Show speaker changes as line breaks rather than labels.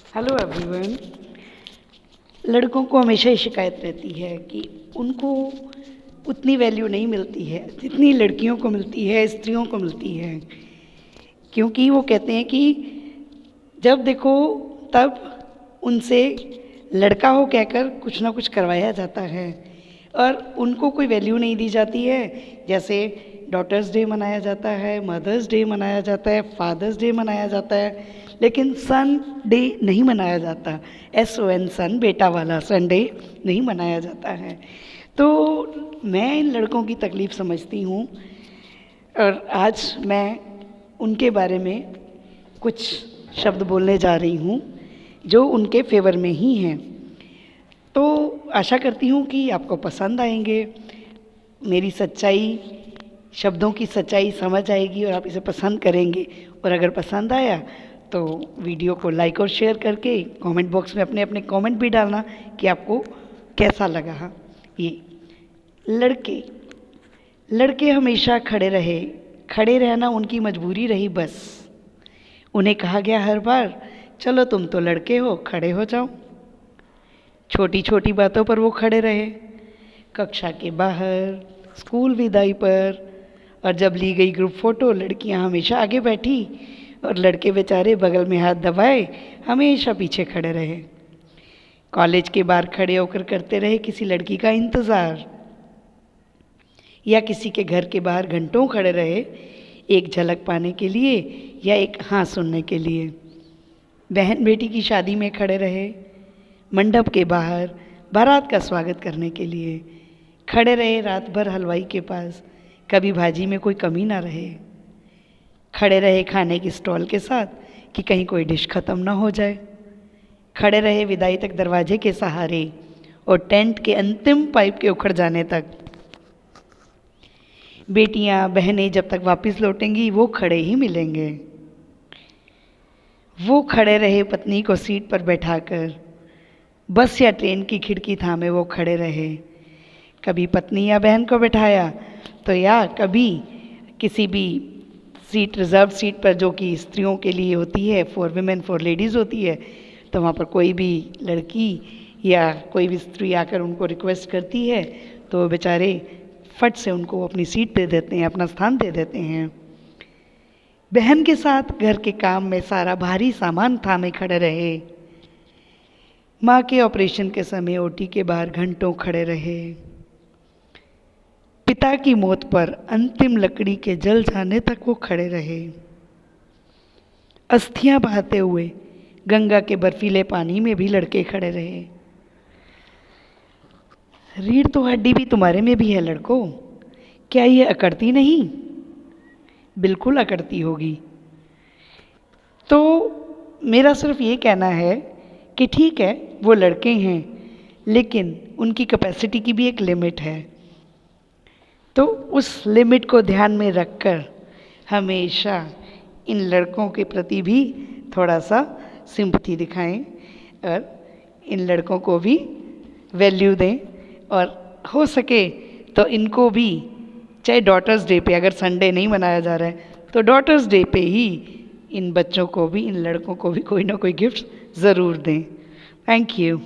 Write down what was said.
Hello everyone. लड़कों को हमेशा ही शिकायत रहती है कि उनको उतनी वैल्यू नहीं मिलती है जितनी लड़कियों को मिलती है, स्त्रियों को मिलती है। क्योंकि वो कहते हैं कि जब देखो तब उनसे लड़का हो कहकर कुछ ना कुछ करवाया जाता है और उनको कोई वैल्यू नहीं दी जाती है। जैसे डॉटर्स डे मनाया जाता है, मदर्स डे मनाया जाता है, फादर्स डे मनाया जाता है, लेकिन सन डे नहीं मनाया जाता। SON सन, बेटा वाला संडे नहीं मनाया जाता है। तो मैं इन लड़कों की तकलीफ़ समझती हूँ और आज मैं उनके बारे में कुछ शब्द बोलने जा रही हूँ जो उनके फेवर में ही हैं। तो आशा करती हूँ कि आपको पसंद आएंगे, मेरी सच्चाई, शब्दों की सच्चाई समझ आएगी और आप इसे पसंद करेंगे। और अगर पसंद आया तो वीडियो को लाइक और शेयर करके कमेंट बॉक्स में अपने अपने कमेंट भी डालना कि आपको कैसा लगा। ये लड़के लड़के हमेशा खड़े रहे, खड़े रहना उनकी मजबूरी रही बस। उन्हें कहा गया हर बार, चलो तुम तो लड़के हो, खड़े हो जाओ। छोटी छोटी बातों पर वो खड़े रहे, कक्षा के बाहर, स्कूल विदाई पर, और जब ली गई ग्रुप फ़ोटो लड़कियां हमेशा आगे बैठी और लड़के बेचारे बगल में हाथ दबाए हमेशा पीछे खड़े रहे। कॉलेज के बाहर खड़े होकर करते रहे किसी लड़की का इंतज़ार, या किसी के घर के बाहर घंटों खड़े रहे एक झलक पाने के लिए या एक हाँ सुनने के लिए। बहन बेटी की शादी में खड़े रहे, मंडप के बाहर बारात का स्वागत करने के लिए खड़े रहे रात भर हलवाई के पास, कभी भाजी में कोई कमी ना रहे। खड़े रहे खाने की स्टॉल के साथ कि कहीं कोई डिश ख़त्म ना हो जाए। खड़े रहे विदाई तक दरवाजे के सहारे और टेंट के अंतिम पाइप के उखड़ जाने तक। बेटियां बहनें जब तक वापस लौटेंगी वो खड़े ही मिलेंगे। वो खड़े रहे पत्नी को सीट पर बैठाकर, बस या ट्रेन की खिड़की थामे वो खड़े रहे। कभी पत्नी या बहन को बैठाया तो या कभी किसी भी सीट, रिज़र्व सीट पर जो कि स्त्रियों के लिए होती है, फॉर विमेन, फॉर लेडीज़ होती है, तो वहाँ पर कोई भी लड़की या कोई भी स्त्री आकर उनको रिक्वेस्ट करती है तो वो बेचारे फट से उनको अपनी सीट दे देते हैं, अपना स्थान दे देते हैं। बहन के साथ घर के काम में सारा भारी सामान थामे खड़े रहे। माँ के ऑपरेशन के समय OT के बाहर घंटों खड़े रहे। पिता की मौत पर अंतिम लकड़ी के जल जाने तक वो खड़े रहे। अस्थियां बहाते हुए गंगा के बर्फीले पानी में भी लड़के खड़े रहे। रीढ़ तो हड्डी भी तुम्हारे में भी है लड़कों, क्या ये अकड़ती नहीं? बिल्कुल अकड़ती होगी। तो मेरा सिर्फ ये कहना है कि ठीक है वो लड़के हैं, लेकिन उनकी कैपेसिटी की भी एक लिमिट है। तो उस लिमिट को ध्यान में रखकर हमेशा इन लड़कों के प्रति भी थोड़ा सा सिंपैथी दिखाएं और इन लड़कों को भी वैल्यू दें। और हो सके तो इनको भी, चाहे डॉटर्स डे पे, अगर संडे नहीं मनाया जा रहा है तो डॉटर्स डे पे ही इन बच्चों को भी, इन लड़कों को भी कोई ना कोई गिफ्ट ज़रूर दें। Thank you.